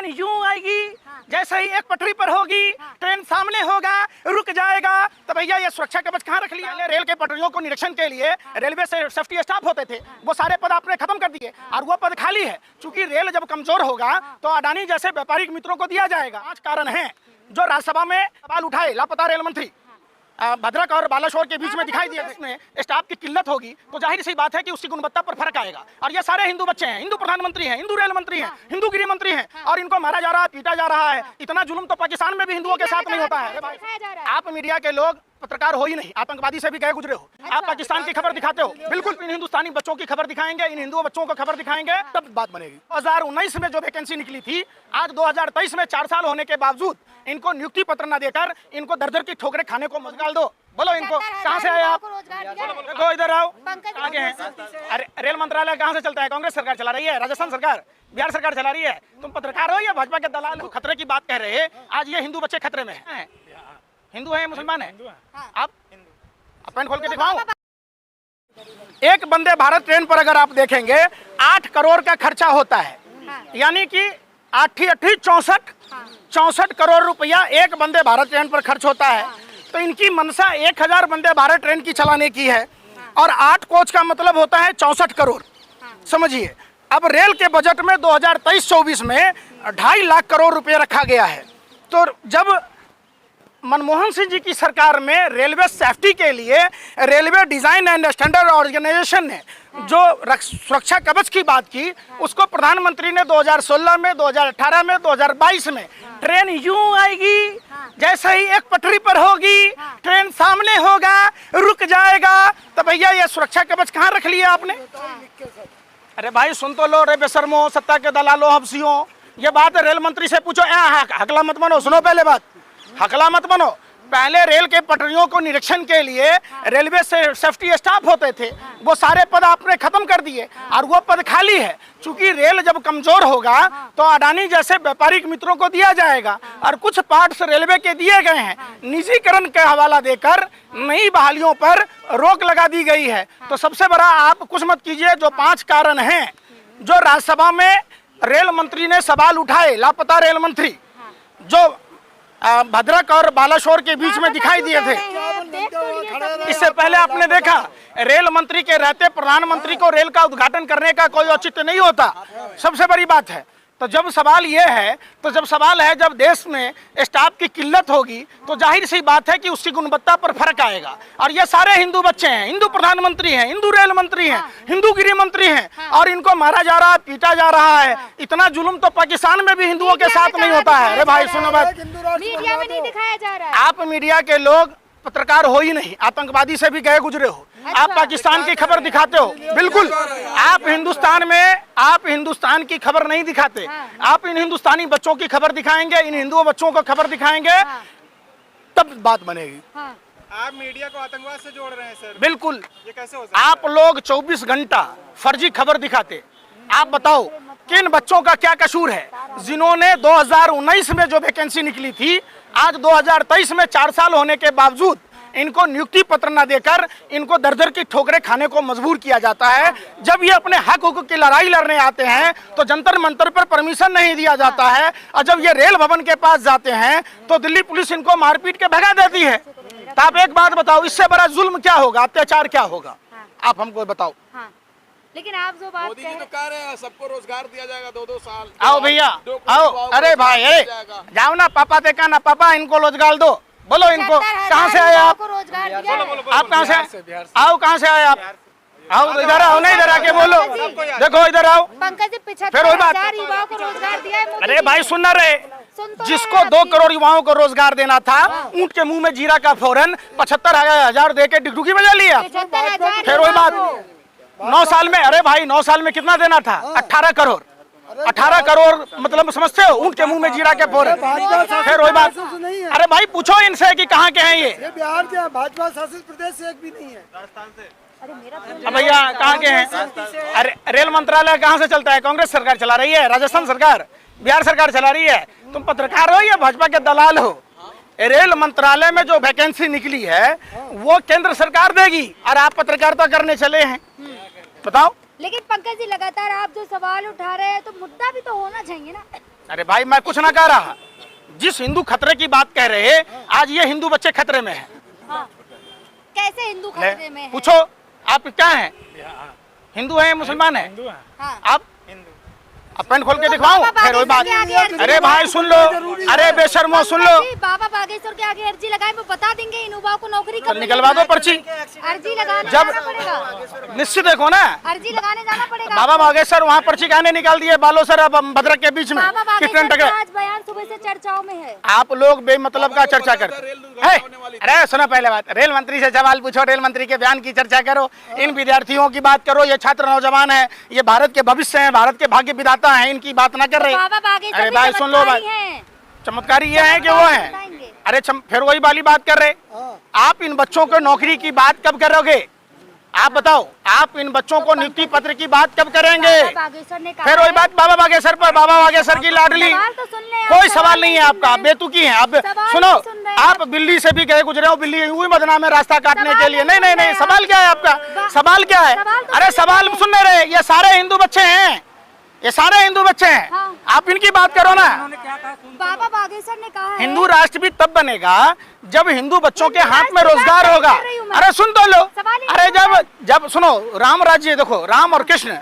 Train यूं आएगी, जैसे ही एक पटरी पर होगी, ट्रेन सामने होगा, रुक जाएगा, तो भैया ये सुरक्षा कवच कहाँ रख लिया? रेल के पटरियों को निरीक्षण के लिए रेलवे से सेफ्टी स्टाफ होते थे, वो सारे पद आपने खत्म कर दिए और वो पद खाली है। चूंकि रेल जब कमजोर होगा तो अडानी जैसे व्यापारिक मित्रों को दिया जाएगा। 5 कारण हैं जो राज्यसभा में सवाल उठाए लापता रेल मंत्री भद्रक और बालाशोर के बीच में दिखाई दिया। इसमें स्टाफ की किल्लत होगी तो जाहिर सी बात है कि उसकी गुणवत्ता पर फर्क आएगा। और ये सारे हिंदू बच्चे हैं, हिंदू प्रधानमंत्री हैं, हिंदू रेल मंत्री हैं, हिंदू गृह मंत्री हैं, और इनको मारा जा रहा है, पीटा जा रहा है। इतना जुल्म तो पाकिस्तान में भी हिंदुओं के साथ नहीं होता है। आप मीडिया के लोग पत्रकार हो ही नहीं, आतंकवादी से भी गए गुजरे हो। आप पाकिस्तान की खबर दिखाते हो, बिल्कुल इन हिंदुस्तानी बच्चों की खबर दिखाएंगे, इन हिंदू बच्चों को खबर दिखाएंगे, तब बात बनेगी। 2019 में जो वैकेंसी निकली थी, आज 2023 में 4 साल होने के बावजूद इनको नियुक्ति पत्र न देकर इनको दर दर की ठोकरें खाने को मजगाल दो। बोलो इनको कहाँ से आए आप? देखो इधर आओ, आगे हैं। अरे रेल मंत्रालय कहाँ से चलता है? कांग्रेस सरकार चला रही है, राजस्थान सरकार, बिहार सरकार चला रही है। तुम पत्रकार हो या भाजपा के दलाल हो? खतरे की बात कह रहे हैं। आज ये हिंदू बच्चे खतरे में हैं। हिंदू है मुसलमान है? आप पेन खोल के दिखाओ। एक वंदे भारत ट्रेन पर अगर आप देखेंगे 8 करोड़ का खर्चा होता है, यानी कि 64 करोड़ रुपया एक वंदे भारत ट्रेन पर खर्च होता है। तो इनकी मनसा 1000 वंदे भारत ट्रेन की चलाने की है और 8 कोच का मतलब होता है 64 करोड़। समझिए, अब रेल के बजट में 2023-24 में 2.5 लाख करोड़ रुपए रखा गया है। तो जब मनमोहन सिंह जी की सरकार में रेलवे सेफ्टी के लिए railway design and standard organisation ने जो सुरक्षा कवच की बात की, उसको प्रधानमंत्री ने 2016 में, 2018 में, 2022 में ट्रेन यूं आएगी, जैसे ही एक पटरी पर होगी, ट्रेन सामने होगा, रुक जाएगा, तो भैया ये सुरक्षा कवच कहाँ रख लिया आपने? अरे भाई सुन तो लो रे बेशर्मो, सत्ता के दलालो, हफ्सियों। ये बात रेल मंत्री से पूछो। हकला मत बनो, सुनो पहले बात, हकला मत बनो। पहले रेल के पटरियों को निरीक्षण के लिए रेलवे से सेफ्टी स्टाफ होते थे, वो सारे पद आपने खत्म कर दिए और वो पद खाली है। चूंकि रेल जब कमजोर होगा तो अडानी जैसे व्यापारिक मित्रों को दिया जाएगा और कुछ पार्ट्स रेलवे के दिए गए हैं। निजीकरण का हवाला देकर नई बहालियों पर रोक लगा दी गई है। तो सबसे बड़ा आप कुछ मत कीजिए। जो 5 कारण हैं जो राज्यसभा में रेल मंत्री ने सवाल उठाए, लापता रेल मंत्री जो भद्रक और बालाशोर के बीच में दिखाई दिए थे, इससे पहले आपने देखा रेल मंत्री के रहते प्रधानमंत्री को रेल का उद्घाटन करने का कोई औचित्य नहीं होता। सबसे बड़ी बात है। तो जब सवाल ये है, जब देश में स्टाफ की किल्लत होगी तो जाहिर सी बात है कि उसकी गुणवत्ता पर फर्क आएगा। और ये सारे हिंदू बच्चे हैं, हिंदू प्रधानमंत्री हैं, हिंदू रेल मंत्री हैं, हिंदू गृह मंत्री हैं, और इनको मारा जा रहा है, पीटा जा रहा है। इतना जुल्म तो पाकिस्तान में भी हिंदुओं के साथ नहीं होता है। अरे भाई सुनो बात, मीडिया में नहीं दिखाया जा रहा है। आप मीडिया के लोग पत्रकार हो ही नहीं, आतंकवादी से भी गए गुजरे हो। आप पाकिस्तान की खबर दिखाते हो, बिल्कुल। आप हिंदुस्तान की खबर नहीं दिखाते। आप इन हिंदुस्तानी बच्चों की खबर दिखाएंगे, इन हिंदुओं बच्चों को खबर दिखाएंगे, तब बात बनेगी। आप मीडिया को आतंकवाद से जोड़ रहे हैं सर। बिल्कुल। ये कैसे हो सकता है? आप लोग 24 घंटा फर्जी खबर दिखाते। आप बताओ किन बच्चों का क्या कसूर है जिन्होंने 2019 में जो वैकेंसी निकली थी, आज 2023 में 4 साल होने के बावजूद इनको नियुक्ति पत्र न देकर इनको दर दर की ठोकरें खाने को मजबूर किया जाता है। जब ये अपने हक हुकूक की लड़ाई लड़ने आते हैं तो जंतर मंतर पर परमिशन नहीं दिया जाता है, और जब ये रेल भवन के पास जाते हैं तो दिल्ली पुलिस इनको मारपीट के भगा देती है। तो आप एक बात बताओ, इससे बड़ा जुल्म क्या होगा, अत्याचार क्या होगा? आप हमको बताओ। लेकिन आप जो बात मोदी जी तो कह रहे हैं सबको रोजगार दिया जाएगा 2-2 साल। आओ भैया आओ। अरे भाई, अरे जाओ ना, पापा देखा ना, पापा इनको रोजगार दो। बोलो इनको कहाँ से आए आप? आप कहाँ से आओ? कहाँ से आए आप? आओ इधर आओ, नहीं इधर आके बोलो। देखो इधर आओ। पंकज, फिर वही बात। युवाओं को रोजगार दिया है। अरे भाई सुन ना रहे, जिसको 2 करोड़ युवाओं को रोजगार देना था, ऊंट के मुंह में जीरा का फौरन 75,000 दे के डिगडुगी बजा लिया। फिर वही बात 9 साल में। अरे भाई 9 साल में कितना देना था? 18 करोड़। 18 करोड़ मतलब समझते हो? ऊंट के मुंह में जीरा के फौरन। फिर वही बात। अरे भाई पूछो इनसे कि कहाँ के हैं ये बिहार के, भाजपा शासित प्रदेश से एक भी नहीं है। राजस्थान से। अब भैया कहाँ के हैं? अरे रेल मंत्रालय कहाँ से चलता है? कांग्रेस सरकार चला रही है, राजस्थान सरकार, बिहार सरकार चला रही है। तुम पत्रकार हो या भाजपा के दलाल हो? रेल मंत्रालय में जो वैकेंसी निकली है वो केंद्र सरकार देगी और आप पत्रकारिता करने चले हैं। बताओ। लेकिन पंकज जी, लगातार आप जो सवाल उठा रहे हैं तो मुद्दा भी तो होना चाहिए ना। अरे भाई मैं कुछ ना कह रहा, जिस हिंदू खतरे की बात कह रहे हैं आज ये हिंदू बच्चे खतरे में हैं। हाँ। कैसे हिंदू ले, खतरे में है? पूछो आप क्या हैं, हिंदू हैं मुसलमान हैं? हाँ। आप अब पेन खोल के दिखवाऊं बाबा फिर वही बात। बागेश्वर के आगे अर्जी अरे भाई लगाए। सुन लो, अरे बेशर्मो सुन लो, जी, बाबा बागेश्वर के आगे अर्जी लगाए, वो बता देंगे इन युवाओं को नौकरी तो कब निकलवा दो पर्ची। अर्जी लगाने जब जाना पड़ेगा, निश्चित देखो ना, अर्जी लगाने जाना पड़ेगा। बाबा बागेश्वर वहाँ पर्ची कहने निकाल दिए बालो सर अब भद्रक के बीच में बाबा किस बागेश्वर टके। का आज बयान सुबह से चर्चाओं में है। आप लोग बेमतलब का चर्चा करते हैं। अरे सुनो पहले बात, रेल मंत्री से सवाल पूछो, रेल मंत्री के बयान की चर्चा करो, इन विद्यार्थियों की बात करो, ये छात्र नौजवान है, ये भारत के भविष्य हैं, भारत के भाग्य विधाता हैं, इनकी बात ना कर रहे। बाबा बागेश्वर अरे भी भाई सुन लो चमत्कारी भाई, हैं। चमत्कारी ये है कि वो है। बताएंगे। अरे फिर वही वाली बात कर रहे, आप इन बच्चों को नौकरी की बात कब करोगे? आप बताओ, आप इन बच्चों को नियुक्ति पत्र की बात कब करेंगे? बाबा बागेश्वर ने कहा फिर वही है- बात बाबा बागेश्वर पर, बाबा बागेश्वर की लाडली। सवाल तो सुन ले, आप कोई सवाल नहीं है नहीं आपका, सुन आप रहे। बेतुकी हैं आप। सवाल सुनो, नहीं सुन रहे हैं। आप दिल्ली से भी गए गुजरे हो, दिल्ली हुई बदनाम है रास्ता काटने सवाल के लिए। नहीं नहीं नहीं सुन नहीं, रहे सवाल क्या है आपका? सवाल क्या है? सवाल तो अरे सुन सवाल रहे। सुन नहीं रहे, ये सारे हिंदू बच्चे हैं, ये सारे हिंदू बच्चे हैं, हाँ। आप इनकी बात करो ना। बाबा बागेश्वर ने कहा है हिंदू राष्ट्र भी तब बनेगा जब हिंदू बच्चों के हिंदू हाथ में राष्ट्र की रोजगार बात होगा। कर रही हूं मैं। अरे सुन तो लो, सवाल ही अरे नहीं जब सुनो, राम राज्य देखो, राम और कृष्ण,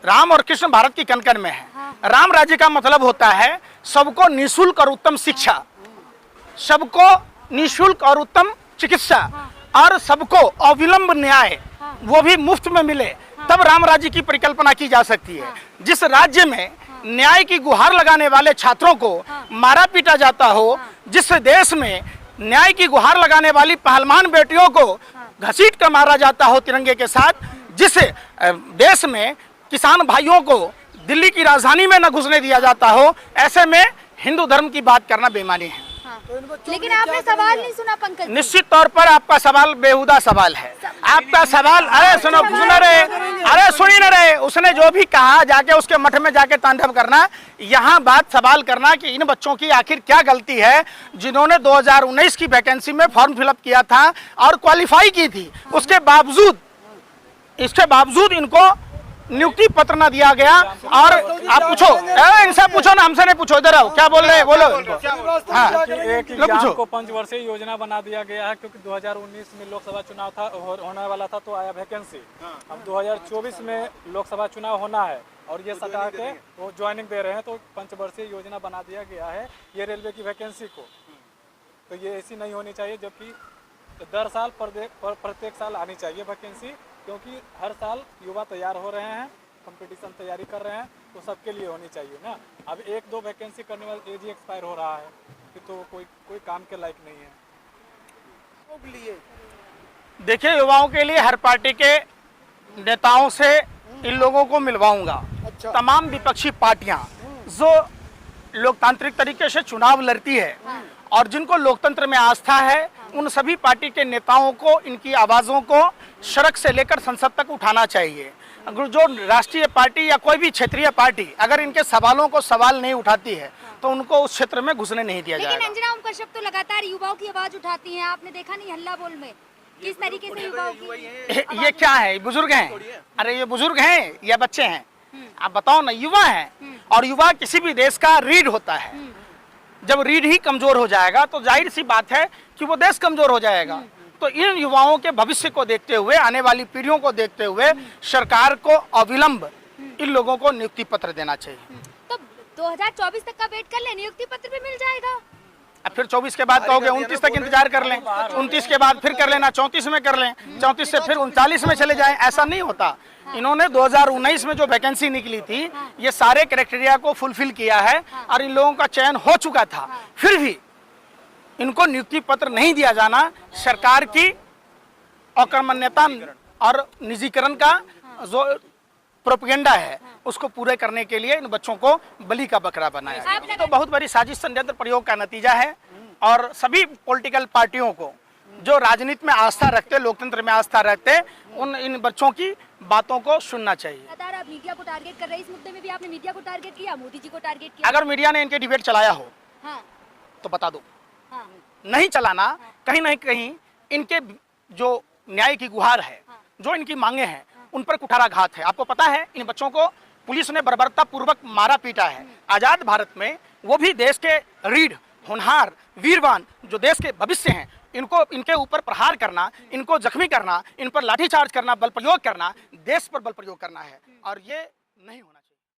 राम और कृष्ण भारत की कण-कण में है। राम राज्य का मतलब होता है सबको निःशुल्क और उत्तम शिक्षा, सबको निःशुल्क और उत्तम चिकित्सा, और सबको अविलंब न्याय, वो भी मुफ्त में मिले, तब राम राज्य की परिकल्पना की जा सकती है। जिस राज्य में न्याय की गुहार लगाने वाले छात्रों को मारा पीटा जाता हो, जिस देश में न्याय की गुहार लगाने वाली पहलवान बेटियों को घसीट कर मारा जाता हो तिरंगे के साथ, जिस देश में किसान भाइयों को दिल्ली की राजधानी में न घुसने दिया जाता हो, ऐसे में हिंदू धर्म की बात करना बेईमानी है। लेकिन आपने सवाल नहीं सुना पंकज जी। निश्चित तौर पर आपका सवाल बेहुदा सवाल है। आपका सवाल, अरे सुनो, सुन रहे, अरे सुन ही न रहे, उसने जो भी कहा जाके उसके मठ में जाके तांडव करना, यहाँ बात सवाल करना कि इन बच्चों की आखिर क्या गलती है जिन्होंने 2019 की वैकेंसी में फॉर्म फिलअप किया था और क्वालिफाई की थी, इसके बावजूद इनको नियुक्ति पत्र ना दिया गया। और आप पूछो, इनसे पूछो ना, हमसे नहीं पूछो, इधर आओ, क्या बोल रहे हैं, बोलो इनको। हाँ, एक लो पूछो। एग्जाम को पंचवर्षीय योजना बना दिया गया है, क्योंकि 2019 में लोकसभा चुनाव था, होने वाला था, तो आया वैकेंसी। अब 2024 में लोकसभा चुनाव होना है और ये सटा के वो ज्वाइनिंग दे रहे हैं, तो पंचवर्षीय योजना बना दिया गया है ये रेलवे की वैकेंसी को। तो ये ऐसी नहीं होनी चाहिए, जबकि दर साल प्रत्येक साल आनी चाहिए वैकेंसी, क्योंकि हर साल युवा तैयार हो रहे हैं, कंपटीशन तैयारी कर रहे हैं, तो सबके लिए होनी चाहिए ना। अब 1-2 वैकेंसी करने वाले एज ही एक्सपायर हो रहा है, फिर तो कोई काम के लायक नहीं है। देखिए, युवाओं के लिए हर पार्टी के नेताओं से इन लोगों को मिलवाऊंगा। तमाम विपक्षी पार्टियां जो लोकतांत्रिक तरीके से चुनाव लड़ती है और जिनको लोकतंत्र में आस्था है, उन सभी पार्टी के नेताओं को इनकी आवाज़ों को सड़क से लेकर संसद तक उठाना चाहिए। अगर जो राष्ट्रीय पार्टी या कोई भी क्षेत्रीय पार्टी अगर इनके सवालों को सवाल नहीं उठाती है तो उनको उस क्षेत्र में घुसने नहीं दिया लेकिन जाएगा। अंजना ओम कश्यप तो लगातार युवाओं की आवाज उठाती हैं, आपने देखा नहीं हल्ला बोल में किस तरीके से युवाओं की ये क्या है, बुजुर्ग हैं? अरे ये बुजुर्ग हैं या बच्चे हैं? आप बताओ ना, युवा हैं। और युवा किसी भी देश का रीढ़ होता है। जब रीढ़ ही कमजोर हो जाएगा तो जाहिर सी बात है कि वो देश कमजोर हो जाएगा। तो इन युवाओं के भविष्य को देखते हुए, आने वाली पीढ़ियों को देखते हुए सरकार को अविलंब इन लोगों को नियुक्ति पत्र देना चाहिए। तो 2024 तक का वेट कर ले, नियुक्ति पत्र भी मिल जाएगा। अब फिर 24 के बाद कहोगे 29 तक इंतजार कर लें, 29 के बाद फिर कर लेना, 34 में कर लें, 34 से फिर 39 में चले जाएं, ऐसा नहीं होता। इन्होंने 2019 में जो वैकेंसी निकली थी, ये सारे क्राइटेरिया को फुलफिल किया है और इन लोगों का चयन हो चुका था, फिर भी इनको नियुक्ति पत्र नहीं दिया जाना सरकार की अकर्मण्यता और निजीकरण का जो प्रोपेगेंडा है उसको पूरे करने के लिए इन बच्चों को बलि का बकरा बनाया है। तो बहुत बड़ी साजिश षड्यंत्र प्रयोग का नतीजा है और सभी पॉलिटिकल पार्टियों को जो राजनीति में आस्था रखते, लोकतंत्र में आस्था रखते, इन बच्चों की बातों को सुनना चाहिए। लगातार आप मीडिया को टारगेट कर रहे हैं, इस मुद्दे में भी आपने मीडिया को टारगेट किया, मोदी जी को टारगेट किया। अगर मीडिया ने इनके डिबेट चलाया हो हाँ, तो बता दो, हाँ, नहीं चलाना, कहीं ना कहीं इनके जो न्याय की गुहार है, जो इनकी मांगे हैं, उन पर कुठाराघात है। आपको पता है इन बच्चों को पुलिस ने बर्बरता पूर्वक मारा पीटा है। आज़ाद भारत में वो भी देश के रीढ़, होनहार, वीरवान जो देश के भविष्य हैं, इनको इनके ऊपर प्रहार करना, इनको जख्मी करना, इन पर लाठीचार्ज करना, बल प्रयोग करना, देश पर बल प्रयोग करना है और ये नहीं होना।